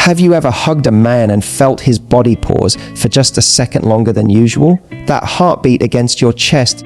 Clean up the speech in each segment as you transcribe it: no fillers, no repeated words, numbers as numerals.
Have you ever hugged a man and felt his body pause for just a second longer than usual? That heartbeat against your chest,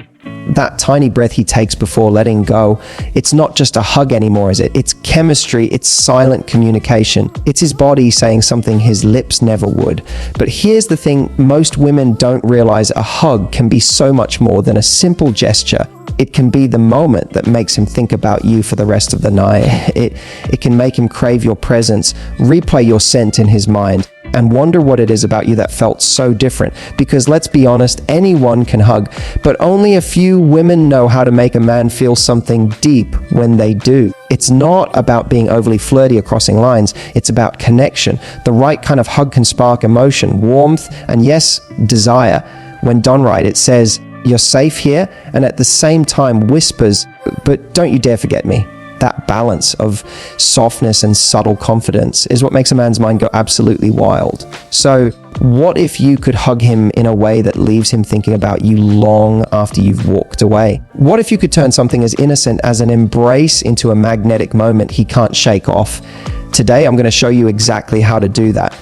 that tiny breath he takes before letting go. It's not just a hug anymore, is it? It's chemistry, it's silent communication. It's his body saying something his lips never would. But here's the thing most women don't realize: a hug can be so much more than a simple gesture. It can be the moment that makes him think about you for the rest of the night. It can make him crave your presence, replay your scent in his mind, and wonder what it is about you that felt so different. Because let's be honest, anyone can hug, but only a few women know how to make a man feel something deep when they do. It's not about being overly flirty or crossing lines. It's about connection. The right kind of hug can spark emotion, warmth, and yes, desire. When done right, it says, "You're safe here," and at the same time whispers, "But don't you dare forget me." That balance of softness and subtle confidence is what makes a man's mind go absolutely wild. So what if you could hug him in a way that leaves him thinking about you long after you've walked away? What if you could turn something as innocent as an embrace into a magnetic moment he can't shake off? Today, I'm going to show you exactly how to do that,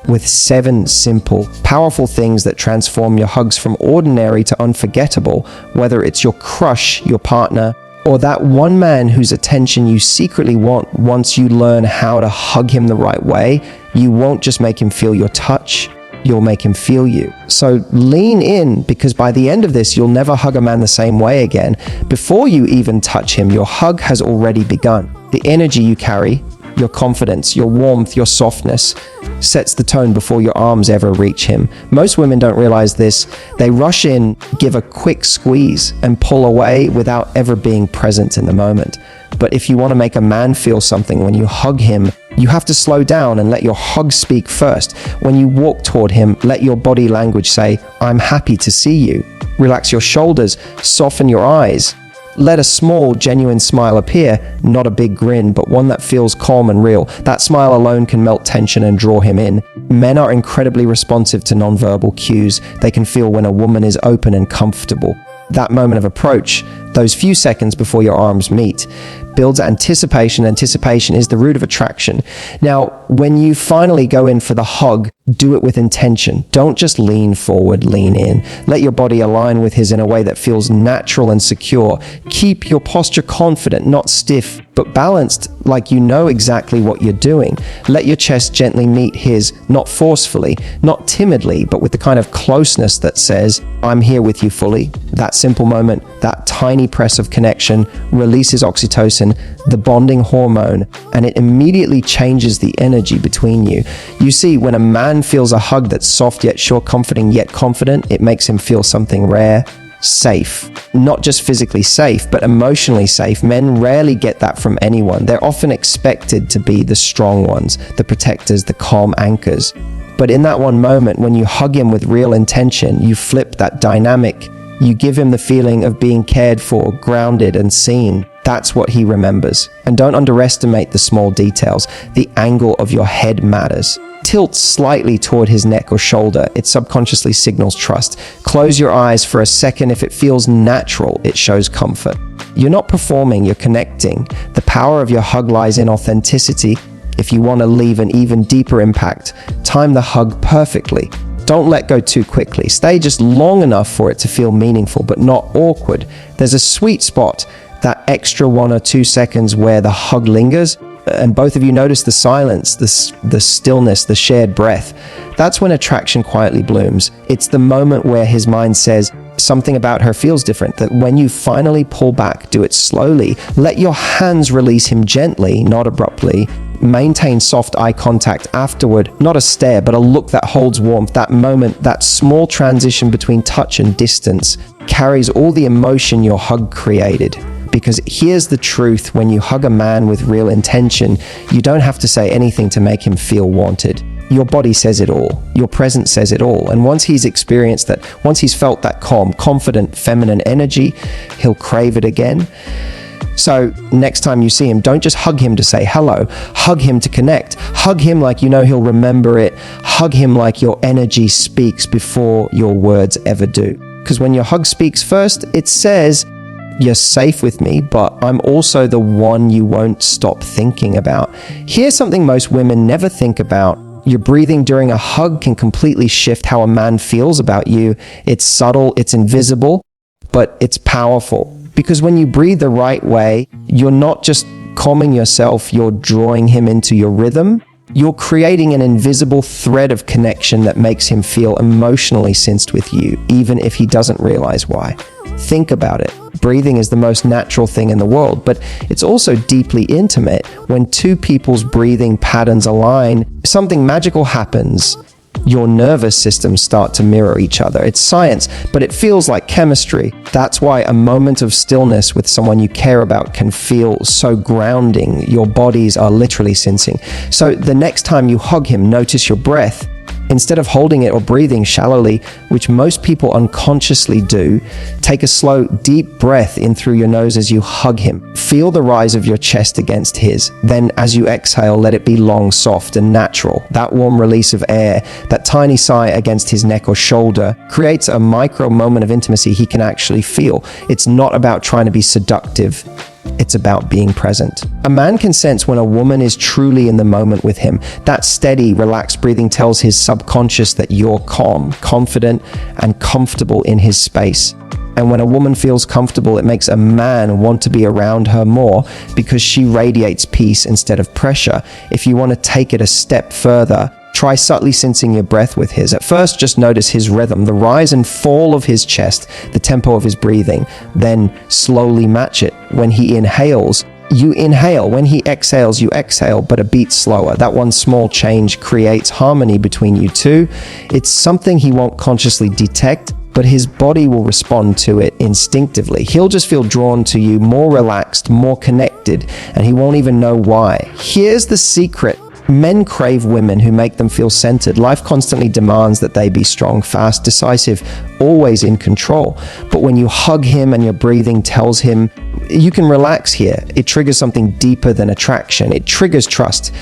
with 7 simple, powerful things that transform your hugs from ordinary to unforgettable, whether it's your crush, your partner, or that one man whose attention you secretly want. Once you learn how to hug him the right way, you won't just make him feel your touch, you'll make him feel you. So lean in, because by the end of this, you'll never hug a man the same way again. Before you even touch him, your hug has already begun. The energy you carry, your confidence, your warmth, your softness sets the tone before your arms ever reach him. Most women don't realize this. They rush in, give a quick squeeze, and pull away without ever being present in the moment. But if you want to make a man feel something when you hug him, you have to slow down and let your hug speak first. When you walk toward him, let your body language say, "I'm happy to see you." Relax your shoulders, soften your eyes. Let a small, genuine smile appear, not a big grin, but one that feels calm and real. That smile alone can melt tension and draw him in. Men are incredibly responsive to nonverbal cues. They can feel when a woman is open and comfortable. That moment of approach, those few seconds before your arms meet, builds anticipation. Anticipation is the root of attraction. Now, when you finally go in for the hug, do it with intention. Don't just lean forward, lean in. Let your body align with his in a way that feels natural and secure. Keep your posture confident, not stiff, but balanced, like you know exactly what you're doing. Let your chest gently meet his, not forcefully, not timidly, but with the kind of closeness that says, "I'm here with you fully." That simple moment, that tiny press of connection releases oxytocin, the bonding hormone, and it immediately changes the energy between you. You see, when a man feels a hug that's soft yet sure, comforting yet confident, it makes him feel something rare, safe. Not just physically safe, but emotionally safe. Men rarely get that from anyone. They're often expected to be the strong ones, the protectors, the calm anchors. But in that one moment, when you hug him with real intention, you flip that dynamic. You give him the feeling of being cared for, grounded, and seen. That's what he remembers. And don't underestimate the small details. The angle of your head matters. Tilt slightly toward his neck or shoulder. It subconsciously signals trust. Close your eyes for a second. If it feels natural, it shows comfort. You're not performing, you're connecting. The power of your hug lies in authenticity. If you want to leave an even deeper impact, time the hug perfectly. Don't let go too quickly. Stay just long enough for it to feel meaningful, but not awkward. There's a sweet spot, that extra 1 or 2 seconds where the hug lingers, and both of you notice the silence, the stillness, the shared breath. That's when attraction quietly blooms. It's the moment where his mind says, something about her feels different. That when you finally pull back, do it slowly. Let your hands release him gently, not abruptly. Maintain soft eye contact afterward, not a stare, but a look that holds warmth. That moment, that small transition between touch and distance, carries all the emotion your hug created. Because here's the truth: when you hug a man with real intention, you don't have to say anything to make him feel wanted. Your body says it all. Your presence says it all. And once he's experienced that, once he's felt that calm, confident, feminine energy, he'll crave it again. So next time you see him, don't just hug him to say hello. Hug him to connect. Hug him like you know he'll remember it. Hug him like your energy speaks before your words ever do. Because when your hug speaks first, it says, "You're safe with me, but I'm also the one you won't stop thinking about." Here's something most women never think about. Your breathing during a hug can completely shift how a man feels about you. It's subtle, it's invisible, but it's powerful. Because when you breathe the right way, you're not just calming yourself, you're drawing him into your rhythm. You're creating an invisible thread of connection that makes him feel emotionally synced with you, even if he doesn't realize why. Think about it. Breathing is the most natural thing in the world, but it's also deeply intimate. When two people's breathing patterns align, something magical happens. Your nervous systems start to mirror each other. It's science, but it feels like chemistry. That's why a moment of stillness with someone you care about can feel so grounding. Your bodies are literally sensing. So the next time you hug him, notice your breath. Instead of holding it or breathing shallowly, which most people unconsciously do, take a slow, deep breath in through your nose as you hug him. Feel the rise of your chest against his. Then as you exhale, let it be long, soft, and natural. That warm release of air, that tiny sigh against his neck or shoulder, creates a micro moment of intimacy he can actually feel. It's not about trying to be seductive. It's about being present. A man can sense when a woman is truly in the moment with him. That steady, relaxed breathing tells his subconscious that you're calm, confident, and comfortable in his space. And when a woman feels comfortable, it makes a man want to be around her more because she radiates peace instead of pressure. If you want to take it a step further, try subtly sensing your breath with his. At first, just notice his rhythm, the rise and fall of his chest, the tempo of his breathing. Then slowly match it. When he inhales, you inhale. When he exhales, you exhale, but a beat slower. That one small change creates harmony between you two. It's something he won't consciously detect, but his body will respond to it instinctively. He'll just feel drawn to you, more relaxed, more connected, and he won't even know why. Here's the secret. Men crave women who make them feel centered. Life constantly demands that they be strong, fast, decisive, always in control. But when you hug him and your breathing tells him, you can relax here, it triggers something deeper than attraction. It triggers trust.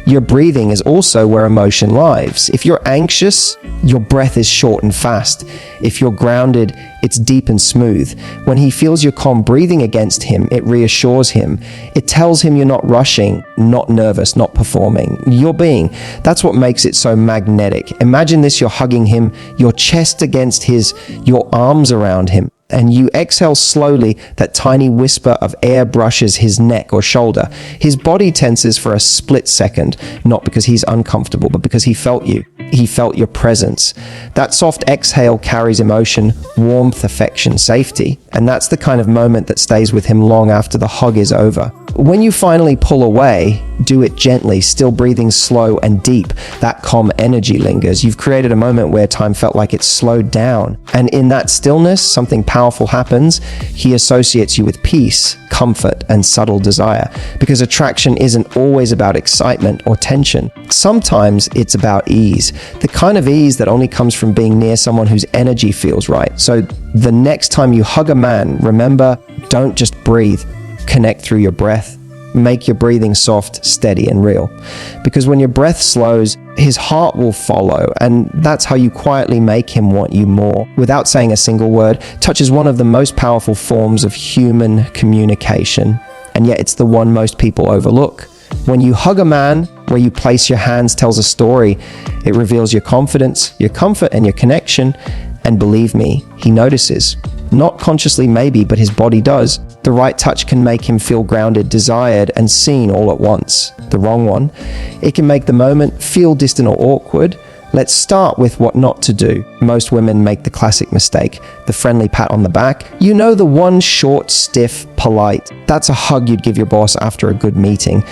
Your breathing is also where emotion lives. If you're anxious, your breath is short and fast. If you're grounded, it's deep and smooth. When he feels your calm breathing against him, it reassures him. It tells him you're not rushing, not nervous, not performing. You're being. That's what makes it so magnetic. Imagine this, you're hugging him, your chest against his, your arms around him. And you exhale slowly, that tiny whisper of air brushes his neck or shoulder. His body tenses for a split second, not because he's uncomfortable, but because he felt you. He felt your presence. That soft exhale carries emotion, warmth, affection, safety. And that's the kind of moment that stays with him long after the hug is over. When you finally pull away, do it gently, still breathing slow and deep. That calm energy lingers. You've created a moment where time felt like it slowed down. And in that stillness, something powerful happens. He associates you with peace, comfort, and subtle desire. Because attraction isn't always about excitement or tension. Sometimes it's about ease. The kind of ease that only comes from being near someone whose energy feels right. So the next time you hug a man, remember, don't just breathe. Connect through your breath. Make your breathing soft, steady, and real. Because when your breath slows, his heart will follow, and that's how you quietly make him want you more. Without saying a single word, touch is one of the most powerful forms of human communication, and yet it's the one most people overlook. When you hug a man, where you place your hands tells a story. It reveals your confidence, your comfort, and your connection. And believe me, he notices. Not consciously maybe, but his body does. The right touch can make him feel grounded, desired, and seen all at once. The wrong one, it can make the moment feel distant or awkward. Let's start with what not to do. Most women make the classic mistake, the friendly pat on the back. You know, the one short, stiff, polite. That's a hug you'd give your boss after a good meeting.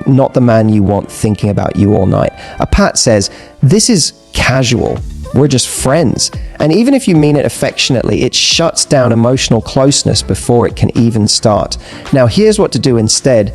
Not the man you want thinking about you all night. A pat says, this is casual. We're just friends. And even if you mean it affectionately, it shuts down emotional closeness before it can even start. Now, here's what to do instead.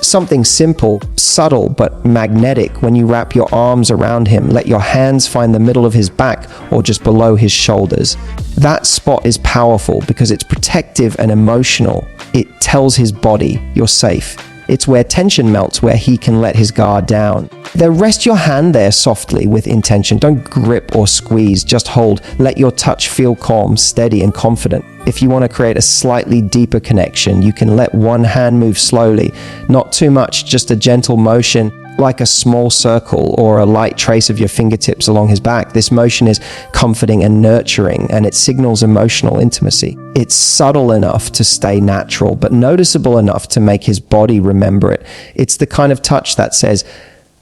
Something simple, subtle, but magnetic. When you wrap your arms around him, let your hands find the middle of his back or just below his shoulders. That spot is powerful because it's protective and emotional. It tells his body, you're safe. It's where tension melts, where he can let his guard down. Then rest your hand there softly with intention. Don't grip or squeeze, just hold. Let your touch feel calm, steady, and confident. If you want to create a slightly deeper connection, you can let one hand move slowly. Not too much, just a gentle motion. like a small circle or a light trace of your fingertips along his back. This motion is comforting and nurturing, and it signals emotional intimacy. It's subtle enough to stay natural, but noticeable enough to make his body remember it. It's the kind of touch that says,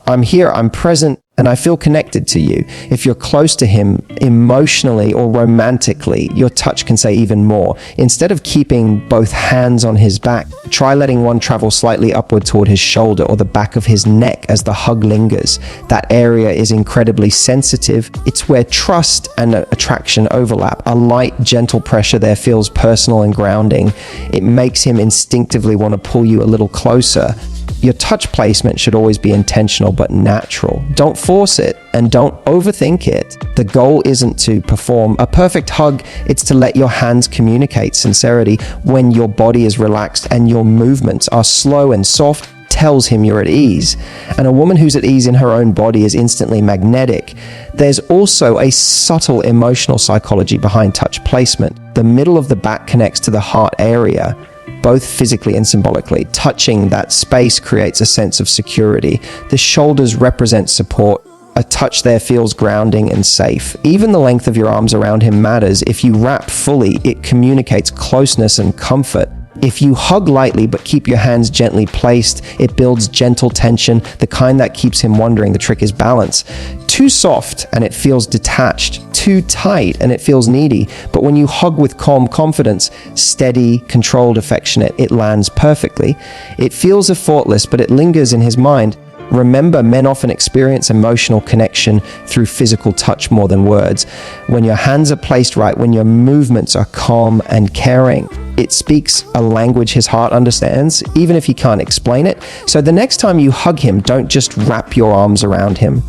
I'm here, I'm present, and I feel connected to you. If you're close to him emotionally or romantically, your touch can say even more. Instead of keeping both hands on his back, try letting one travel slightly upward toward his shoulder or the back of his neck as the hug lingers. That area is incredibly sensitive. It's where trust and attraction overlap. A light, gentle pressure there feels personal and grounding. It makes him instinctively want to pull you a little closer. Your touch placement should always be intentional but natural. Don't force it and don't overthink it. The goal isn't to perform a perfect hug, it's to let your hands communicate sincerity. When your body is relaxed and your movements are slow and soft, tells him you're at ease. And a woman who's at ease in her own body is instantly magnetic. There's also a subtle emotional psychology behind touch placement. The middle of the back connects to the heart area, both physically and symbolically. Touching that space creates a sense of security. The shoulders represent support. A touch there feels grounding and safe. Even the length of your arms around him matters. If you wrap fully, it communicates closeness and comfort. If you hug lightly but keep your hands gently placed, it builds gentle tension, the kind that keeps him wondering. The trick is balance. Too soft and it feels detached. Too tight and it feels needy. But when you hug with calm confidence, steady, controlled, affectionate, it lands perfectly. It feels effortless, but it lingers in his mind. Remember, men often experience emotional connection through physical touch more than words. When your hands are placed right, when your movements are calm and caring, it speaks a language his heart understands, even if he can't explain it. So the next time you hug him, don't just wrap your arms around him.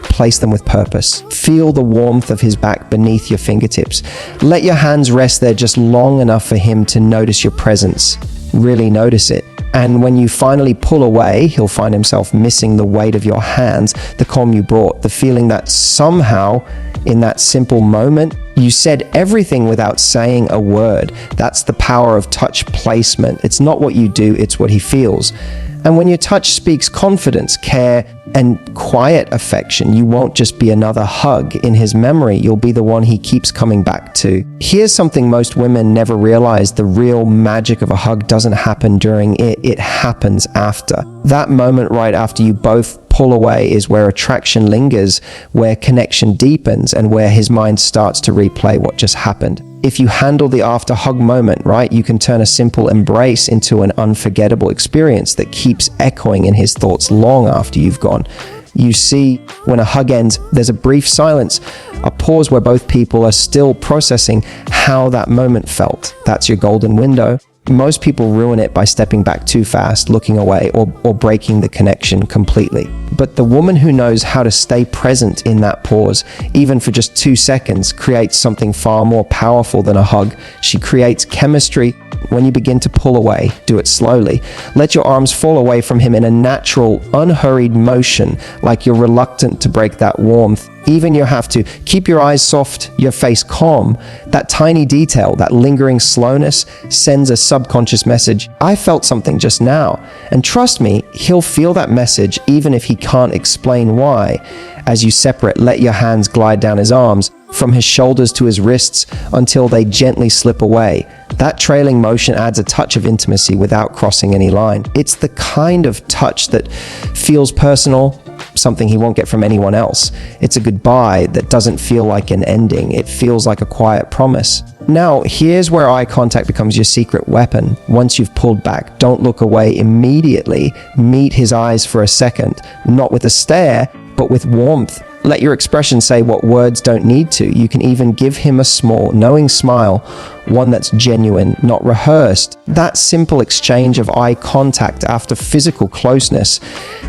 Place them with purpose. Feel the warmth of his back beneath your fingertips. Let your hands rest there just long enough for him to notice your presence. Really notice it. And when you finally pull away, he'll find himself missing the weight of your hands, the calm you brought, the feeling that somehow, in that simple moment, you said everything without saying a word. That's the power of touch placement. It's not what you do, it's what he feels. And when your touch speaks confidence, care, and quiet affection, you won't just be another hug in his memory, you'll be the one he keeps coming back to. Here's something most women never realize: the real magic of a hug doesn't happen during it, it happens after. That moment right after you both pull away is where attraction lingers, where connection deepens, and where his mind starts to replay what just happened. If you handle the after hug moment right, you can turn a simple embrace into an unforgettable experience that keeps echoing in his thoughts long after you've gone. You see, when a hug ends, there's a brief silence, a pause where both people are still processing how that moment felt. That's your golden window. Most people ruin it by stepping back too fast, looking away, or breaking the connection completely. But the woman who knows how to stay present in that pause, even for just 2 seconds, creates something far more powerful than a hug. She creates chemistry. When you begin to pull away, do it slowly. Let your arms fall away from him in a natural, unhurried motion, like you're reluctant to break that warmth. Even you have to keep your eyes soft, your face calm. That tiny detail, that lingering slowness, sends a subconscious message. I felt something just now. And trust me, he'll feel that message even if he can't explain why. As you separate, let your hands glide down his arms, from his shoulders to his wrists, until they gently slip away. That trailing motion adds a touch of intimacy without crossing any line. It's the kind of touch that feels personal, something he won't get from anyone else. It's a goodbye that doesn't feel like an ending. It feels like a quiet promise. Now, here's where eye contact becomes your secret weapon. Once you've pulled back, don't look away immediately. Meet his eyes for a second, not with a stare, but with warmth. Let your expression say what words don't need to. You can even give him a small, knowing smile, one that's genuine, not rehearsed. That simple exchange of eye contact after physical closeness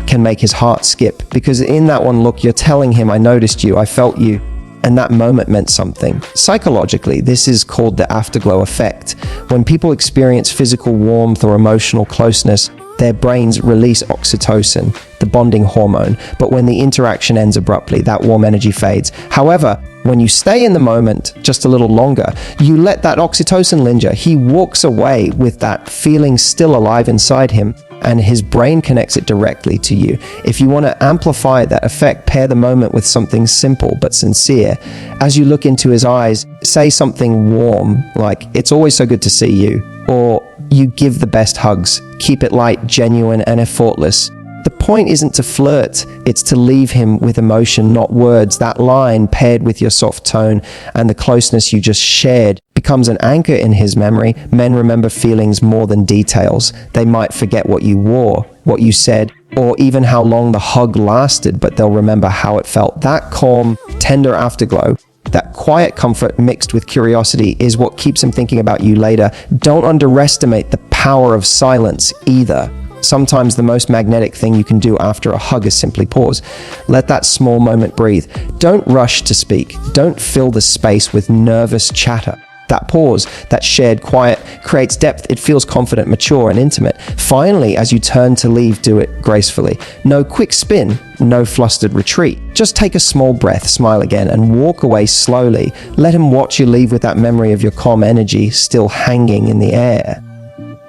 can make his heart skip, because in that one look, you're telling him, I noticed you, I felt you, and that moment meant something. Psychologically, this is called the afterglow effect. When people experience physical warmth or emotional closeness, their brains release oxytocin, the bonding hormone, but when the interaction ends abruptly, that warm energy fades. However, when you stay in the moment just a little longer, you let that oxytocin linger. He walks away with that feeling still alive inside him. and his brain connects it directly to you. If you want to amplify that effect, pair the moment with something simple but sincere. As you look into his eyes, say something warm, like, "It's always so good to see you," or "You give the best hugs." Keep it light, genuine, and effortless. The point isn't to flirt, it's to leave him with emotion, not words. That line, paired with your soft tone and the closeness you just shared, becomes an anchor in his memory. Men remember feelings more than details. They might forget what you wore, what you said, or even how long the hug lasted, but they'll remember how it felt. That calm, tender afterglow, that quiet comfort mixed with curiosity, is what keeps him thinking about you later. Don't underestimate the power of silence either. Sometimes the most magnetic thing you can do after a hug is simply pause. Let that small moment breathe. Don't rush to speak. Don't fill the space with nervous chatter. That pause, that shared quiet, creates depth. It feels confident, mature, and intimate. Finally, as you turn to leave, do it gracefully. No quick spin, no flustered retreat. Just take a small breath, smile again, and walk away slowly. Let him watch you leave with that memory of your calm energy still hanging in the air.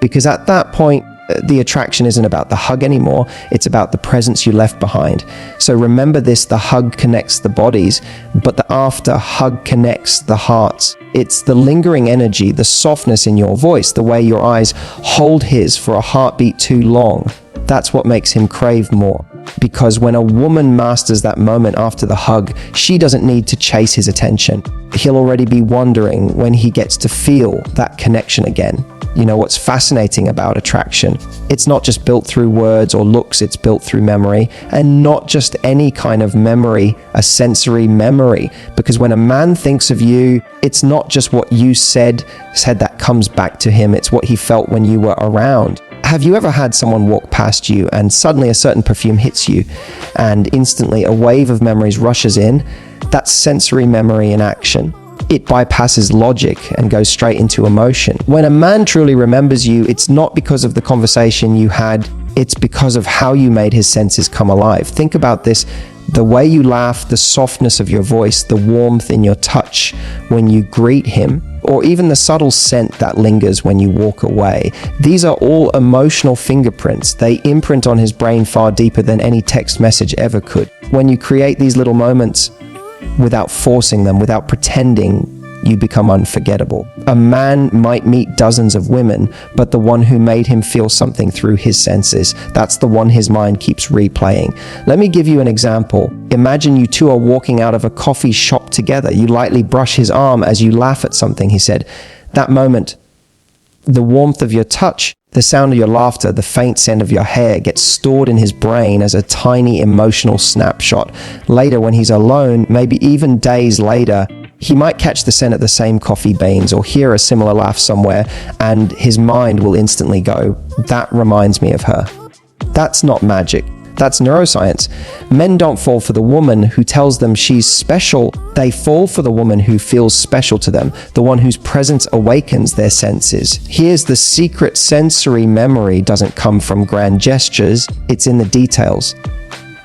Because at that point, the attraction isn't about the hug anymore, it's about the presence you left behind. So remember this: the hug connects the bodies, but the after hug connects the hearts. It's the lingering energy, the softness in your voice, the way your eyes hold his for a heartbeat too long. That's what makes him crave more. Because when a woman masters that moment after the hug, she doesn't need to chase his attention. He'll already be wondering when he gets to feel that connection again. You know what's fascinating about attraction? It's not just built through words or looks, it's built through memory. And not just any kind of memory, a sensory memory. Because when a man thinks of you, it's not just what you said that comes back to him, it's what he felt when you were around. Have you ever had someone walk past you and suddenly a certain perfume hits you and instantly a wave of memories rushes in? That's sensory memory in action. It bypasses logic and goes straight into emotion. When a man truly remembers you, it's not because of the conversation you had, it's because of how you made his senses come alive. Think about this: the way you laugh, the softness of your voice, the warmth in your touch when you greet him, or even the subtle scent that lingers when you walk away. These are all emotional fingerprints. They imprint on his brain far deeper than any text message ever could. When you create these little moments without forcing them, without pretending, you become unforgettable. A man might meet dozens of women, but the one who made him feel something through his senses, that's the one his mind keeps replaying. Let me give you an example. Imagine you two are walking out of a coffee shop together. You lightly brush his arm as you laugh at something he said. That moment, the warmth of your touch, the sound of your laughter, the faint scent of your hair gets stored in his brain as a tiny emotional snapshot. Later, when he's alone, maybe even days later, he might catch the scent of the same coffee beans or hear a similar laugh somewhere, and his mind will instantly go, "That reminds me of her." That's not magic. That's neuroscience. Men don't fall for the woman who tells them she's special. They fall for the woman who feels special to them, the one whose presence awakens their senses. Here's the secret: sensory memory doesn't come from grand gestures, it's in the details.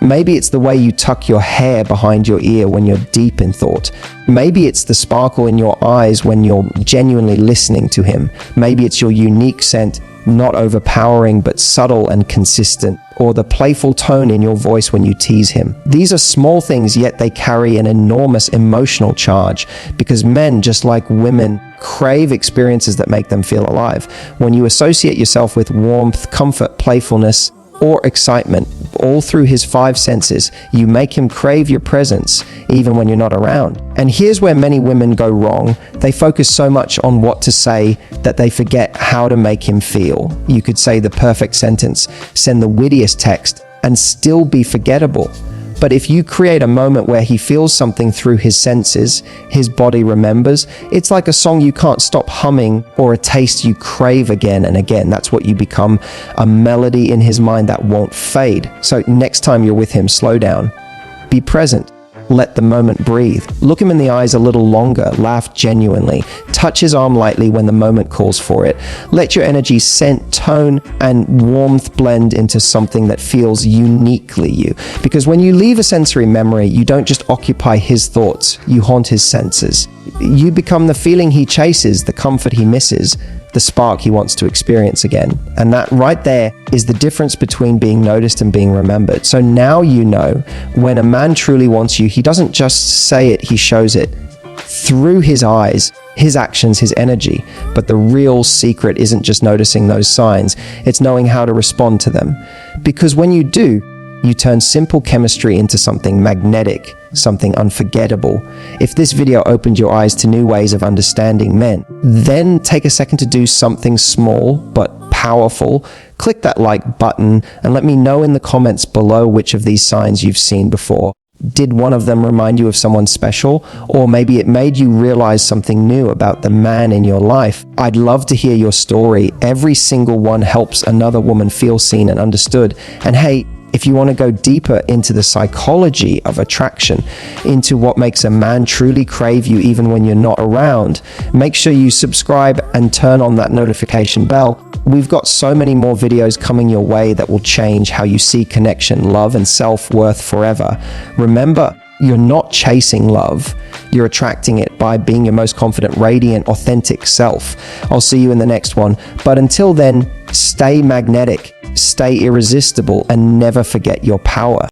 Maybe it's the way you tuck your hair behind your ear when you're deep in thought. Maybe it's the sparkle in your eyes when you're genuinely listening to him. Maybe it's your unique scent, not overpowering but subtle and consistent, or the playful tone in your voice when you tease him. These are small things, yet they carry an enormous emotional charge, because men, just like women, crave experiences that make them feel alive. When you associate yourself with warmth, comfort, playfulness, or excitement, all through his five senses, you make him crave your presence even when you're not around. And here's where many women go wrong. They focus so much on what to say that they forget how to make him feel. You could say the perfect sentence, send the wittiest text, and still be forgettable. But if you create a moment where he feels something through his senses, his body remembers, it's like a song you can't stop humming or a taste you crave again and again. That's what you become, a melody in his mind that won't fade. So next time you're with him, slow down, be present. Let the moment breathe. Look him in the eyes a little longer. Laugh genuinely. Touch his arm lightly when the moment calls for it. Let your energy, scent, tone, and warmth blend into something that feels uniquely you. Because when you leave a sensory memory, you don't just occupy his thoughts, you haunt his senses. You become the feeling he chases, the comfort he misses, the spark he wants to experience again. And that right there is the difference between being noticed and being remembered. So now you know, when a man truly wants you, he doesn't just say it, he shows it through his eyes, his actions, his energy. But the real secret isn't just noticing those signs, it's knowing how to respond to them. Because when you do, you turn simple chemistry into something magnetic, something unforgettable. If this video opened your eyes to new ways of understanding men, then take a second to do something small but powerful. Click that like button and let me know in the comments below which of these signs you've seen before. Did one of them remind you of someone special? Or maybe it made you realize something new about the man in your life? I'd love to hear your story. Every single one helps another woman feel seen and understood. And hey, if you want to go deeper into the psychology of attraction, into what makes a man truly crave you even when you're not around, make sure you subscribe and turn on that notification bell. We've got so many more videos coming your way that will change how you see connection, love, and self-worth forever. Remember, you're not chasing love. You're attracting it by being your most confident, radiant, authentic self. I'll see you in the next one. But until then, stay magnetic, stay irresistible, and never forget your power.